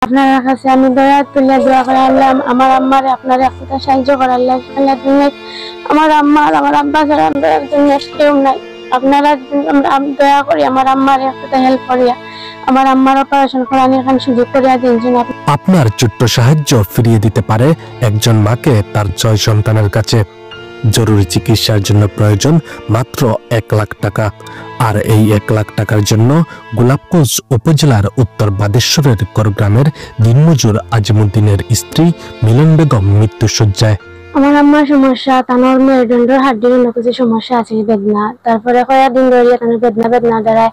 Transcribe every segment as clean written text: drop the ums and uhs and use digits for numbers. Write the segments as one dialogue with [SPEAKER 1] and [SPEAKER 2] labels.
[SPEAKER 1] আপনার কাছে আমি দয়া তুলে দোয়া করে আল্লাহ আমার আম্মার আপনার একটা সাহায্য করার লাগে আল্লাহ তুমি আমার আব্বা ছাড়া একজন কেউ নাই আপনারা দয়া করি আমার আম্মার একটা হেল্প করিয়া আমার আম্মার অপারেশন করার এখানে সুযোগ করিয়া দিয়েছেন।
[SPEAKER 2] আপনার ছোট্ট সাহায্য ফিরিয়ে দিতে পারে একজন মাকে তার 6 সন্তানের কাছে। জরুরি চিকিৎসার জন্য প্রয়োজন মাত্র 1 লাখ টাকা। আর এই 1 লাখ টাকার জন্য গোলাপগঞ্জ উপজেলার উত্তর বাদেশ্বরের করগ্রামের দিনমজুর আজিমুদ্দিনের স্ত্রী মিলন বেগম মৃত্যুশয্যায়।
[SPEAKER 1] আমার আম্মার সমস্যা তানোর মেরুদণ্ডের হাড্ডির অন্য কিছু সমস্যা আছে বেদনা, তারপরে কয়েকদিন ধরে তানোর বেদনা দ্বারায়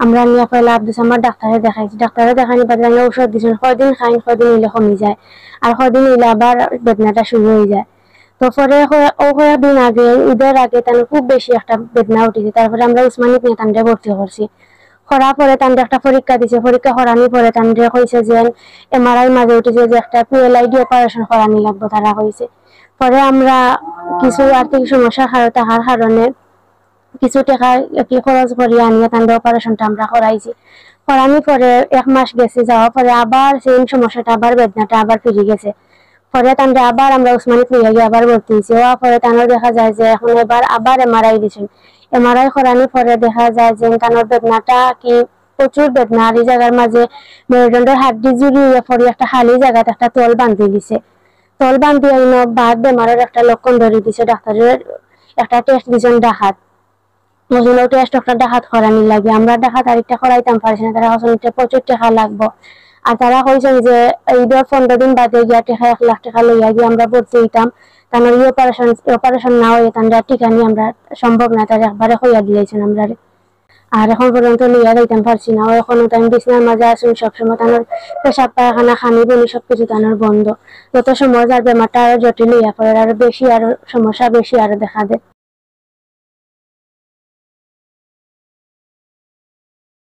[SPEAKER 1] আমরা নিয়ে পয়লা আব্দুস আমার ডাক্তারে দেখাইছি, ডাক্তারে দেখানি বাদে ঔষধ দিয়েছেন, কয়দিন খাইন কয়দিন হইলে কমে যায় আর কয়দিন হইলে আবার বেদনাটা শুরু হয়ে যায়। তো পরে কয়েকদিন আগে ঈদের আগে তানোর খুব বেশি একটা বেদনা উঠেছে, তারপরে আমরা উসমানিত নিয়ে তান্ডে ভর্তি করছি। করার পরে তান্ডে একটা পরীক্ষা দিছে, পরীক্ষা করানি পরে তান্ডে কইছে যে এমআরআই মাঝে উঠেছে যে একটা পিএলআইডি অপারেশন করানি লাগবে তারা কইছে। পরে আমরা কিছু আর্থিক সমস্যা থাকার কারণে কিছু টাকা খরচ করিয়া আনিয়ে তাদের অপারেশনটা আমরা করাইছি। করানি পরে 1 মাস গেছে, যাওয়ার পরে আবার সেম সমস্যাটা আবার বেদনাটা আবার ফিরে গেছে। পরে তাদের আবার আমরা উসমানিত নিয়ে গিয়ে আবার ভর্তি হয়েছি। হওয়ার পরে তাদের দেখা যায় যে এখন এবার আবার এমআরআই দিচ্ছেন। এমআরআই করানি পরে দেখা যায় যে তাদের বেদনাটা কি প্রচুর বেদনা, আর এই জায়গার মাঝে মেরুদণ্ডের হাড্ডি জুড়িয়ে পরে একটা খালি জায়গাতে একটা তল বান্ধি দিছে। তল বান্ধি বাদ বেমারের একটা লক্ষণ ধরে দিছে, ডাক্তারের একটা টেস্ট দিচ্ছেন ডাকাত টেস্ট একটা ডাকাত করানি লাগে। আমরা ডাকাত আরেকটা করাইতাম পারছি না, তারা প্রচুর টাকা লাগবো। আর তারা কইছেন যে ঈদের 15 দিন বাদে গিয়া টাকা 1 লাখ টাকা লইয়া গিয়ে আমরা ভর্তি হইতাম, তার অপারেশন না হয়ে তার টিকা নিয়ে আমরা সম্ভব না, তারা একবারে হইয়া দিয়েছেন আমরা। আর এখন পর্যন্ত লইয়া যাইতাম পারছি না, এখনো আমি বিছনার মাঝে আসুন সবসময় তানোর পেশাব পায়খানা খানি বনি সবকিছু তানোর বন্ধ। যত সময় যার বেমারটা আরো জটিল হইয়া পড়ে আরো বেশি আরো সমস্যা বেশি আরো দেখা দেয়।